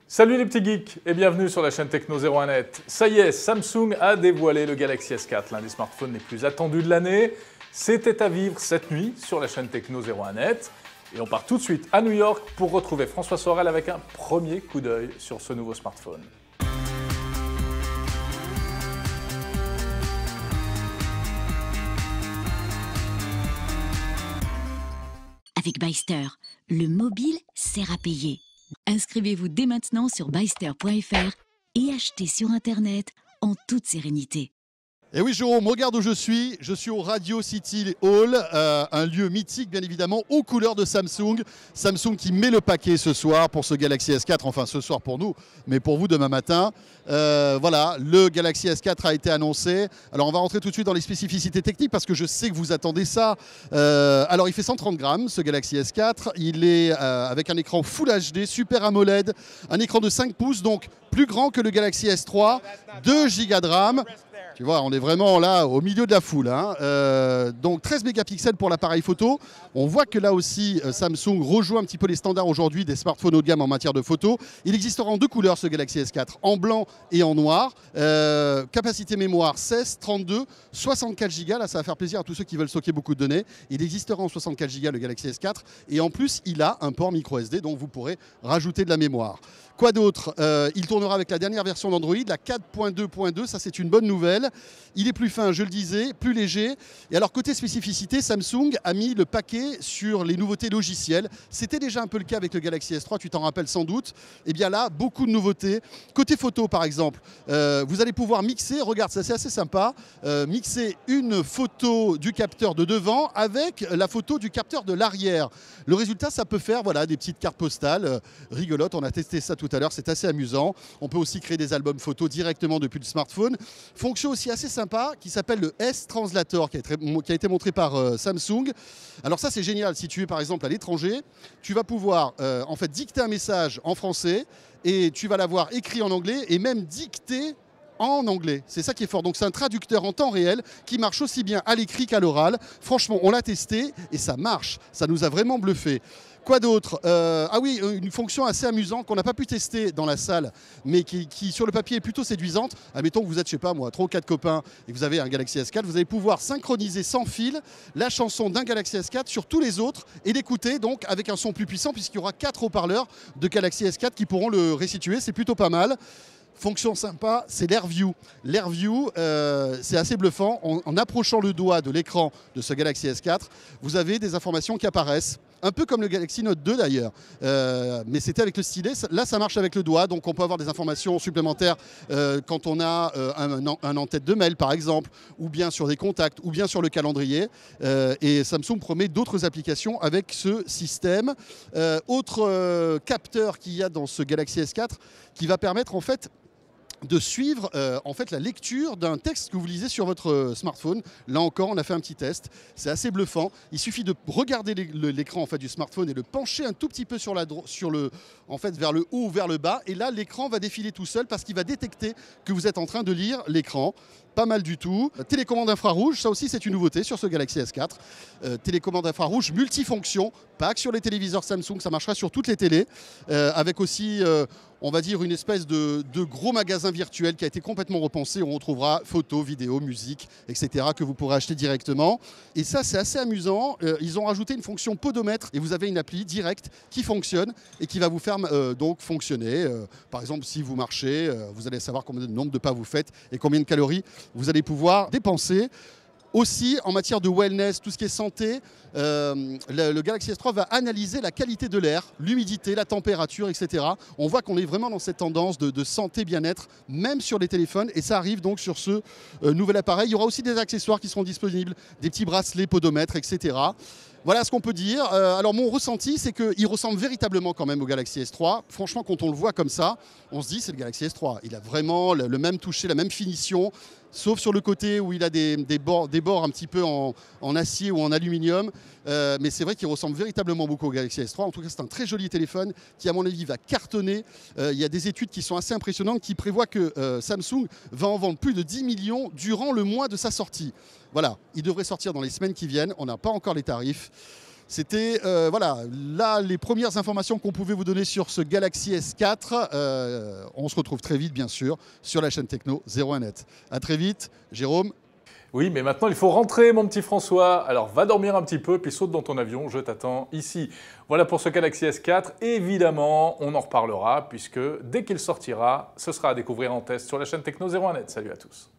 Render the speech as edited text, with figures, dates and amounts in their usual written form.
Salut les petits geeks et bienvenue sur la chaîne Techno 01net. Ça y est, Samsung a dévoilé le Galaxy S4, l'un des smartphones les plus attendus de l'année. C'était à vivre cette nuit sur la chaîne Techno 01net. Et on part tout de suite à New York pour retrouver François Sorel avec un premier coup d'œil sur ce nouveau smartphone. Avec Byster, le mobile sert à payer. Inscrivez-vous dès maintenant sur byster.fr et achetez sur Internet en toute sérénité. Et oui Jérôme, regarde où je suis au Radio City Hall, un lieu mythique bien évidemment, aux couleurs de Samsung. Samsung qui met le paquet ce soir pour ce Galaxy S4, enfin ce soir pour nous, mais pour vous demain matin. Voilà, le Galaxy S4 a été annoncé. Alors on va rentrer tout de suite dans les spécificités techniques parce que je sais que vous attendez ça. Alors il fait 130 grammes ce Galaxy S4, il est avec un écran Full HD, Super AMOLED, un écran de 5 pouces, donc plus grand que le Galaxy S3, 2 Go de RAM. Tu vois, on est vraiment là au milieu de la foule. Donc 13 mégapixels pour l'appareil photo. On voit que là aussi, Samsung rejoue un petit peu les standards aujourd'hui des smartphones haut de gamme en matière de photo. Il existera en deux couleurs ce Galaxy S4, en blanc et en noir. Capacité mémoire 16, 32, 64 Go. Là, ça va faire plaisir à tous ceux qui veulent stocker beaucoup de données. Il existera en 64 Go le Galaxy S4. Et en plus, il a un port micro SD, donc vous pourrez rajouter de la mémoire. Quoi d'autre? Il tournera avec la dernière version d'Android, la 4.2.2, ça c'est une bonne nouvelle. Il est plus fin, je le disais, plus léger. Et alors côté spécificité, Samsung a mis le paquet sur les nouveautés logicielles. C'était déjà un peu le cas avec le Galaxy S3, tu t'en rappelles sans doute. Et bien là, beaucoup de nouveautés. Côté photo par exemple, vous allez pouvoir mixer, regarde ça c'est assez sympa, mixer une photo du capteur de devant avec la photo du capteur de l'arrière. Le résultat, ça peut faire voilà, des petites cartes postales rigolotes, on a testé ça tout à l'heure, c'est assez amusant. On peut aussi créer des albums photos directement depuis le smartphone. Fonction aussi assez sympa qui s'appelle le S-Translator qui a été montré par Samsung. Alors ça c'est génial, si tu es par exemple à l'étranger, tu vas pouvoir en fait dicter un message en français et tu vas l'avoir écrit en anglais et même dicté en anglais. C'est ça qui est fort. Donc c'est un traducteur en temps réel qui marche aussi bien à l'écrit qu'à l'oral. Franchement, on l'a testé et ça marche. Ça nous a vraiment bluffé. Quoi d'autre? Ah oui, une fonction assez amusante qu'on n'a pas pu tester dans la salle, mais qui sur le papier est plutôt séduisante. Admettons que vous êtes, je sais pas moi, 3 ou 4 copains et que vous avez un Galaxy S4, vous allez pouvoir synchroniser sans fil la chanson d'un Galaxy S4 sur tous les autres et l'écouter donc avec un son plus puissant puisqu'il y aura 4 haut-parleurs de Galaxy S4 qui pourront le restituer. C'est plutôt pas mal. Fonction sympa, c'est l'AirView. L'AirView, c'est assez bluffant. En approchant le doigt de l'écran de ce Galaxy S4, vous avez des informations qui apparaissent. Un peu comme le Galaxy Note 2 d'ailleurs, mais c'était avec le stylet. Là, ça marche avec le doigt, donc on peut avoir des informations supplémentaires quand on a un en-tête de mail par exemple, ou bien sur des contacts, ou bien sur le calendrier. Et Samsung promet d'autres applications avec ce système. Autre capteur qu'il y a dans ce Galaxy S4 qui va permettre en fait de suivre en fait la lecture d'un texte que vous lisez sur votre smartphone. Là encore, on a fait un petit test. C'est assez bluffant. Il suffit de regarder l'écran en fait, du smartphone et de pencher un tout petit peu en fait, vers le haut ou vers le bas. Et là, l'écran va défiler tout seul parce qu'il va détecter que vous êtes en train de lire l'écran. Pas mal du tout. Télécommande infrarouge, ça aussi c'est une nouveauté sur ce Galaxy S4. Télécommande infrarouge multifonction, pas que sur les téléviseurs Samsung, ça marchera sur toutes les télés. Avec aussi, on va dire, une espèce de gros magasin virtuel qui a été complètement repensé. On retrouvera photos, vidéos, musique, etc. que vous pourrez acheter directement. Et ça c'est assez amusant. Ils ont rajouté une fonction podomètre et vous avez une appli directe qui fonctionne et qui va vous faire donc fonctionner. Par exemple, si vous marchez, vous allez savoir combien de nombre de pas vous faites et combien de calories vous allez pouvoir dépenser. Aussi, en matière de wellness, tout ce qui est santé, le Galaxy S3 va analyser la qualité de l'air, l'humidité, la température, etc. On voit qu'on est vraiment dans cette tendance de santé, bien-être, même sur les téléphones. Et ça arrive donc sur ce nouvel appareil. Il y aura aussi des accessoires qui seront disponibles, des petits bracelets, podomètres, etc. Voilà ce qu'on peut dire. Alors mon ressenti, c'est qu'il ressemble véritablement quand même au Galaxy S3. Franchement, quand on le voit comme ça, on se dit c'est le Galaxy S3. Il a vraiment le même toucher, la même finition, sauf sur le côté où il a des bords un petit peu en acier ou en aluminium. Mais c'est vrai qu'il ressemble véritablement beaucoup au Galaxy S3. En tout cas, c'est un très joli téléphone qui, à mon avis, va cartonner. Il y a des études qui sont assez impressionnantes qui prévoient que Samsung va en vendre plus de 10 millions durant le mois de sa sortie. Voilà, il devrait sortir dans les semaines qui viennent. On n'a pas encore les tarifs. C'était voilà, là les premières informations qu'on pouvait vous donner sur ce Galaxy S4. On se retrouve très vite, bien sûr, sur la chaîne Techno 01net. À très vite, Jérôme. Oui, mais maintenant, il faut rentrer, mon petit François. Alors, va dormir un petit peu, puis saute dans ton avion. Je t'attends ici. Voilà pour ce Galaxy S4. Évidemment, on en reparlera, puisque dès qu'il sortira, ce sera à découvrir en test sur la chaîne Techno 01net. Salut à tous.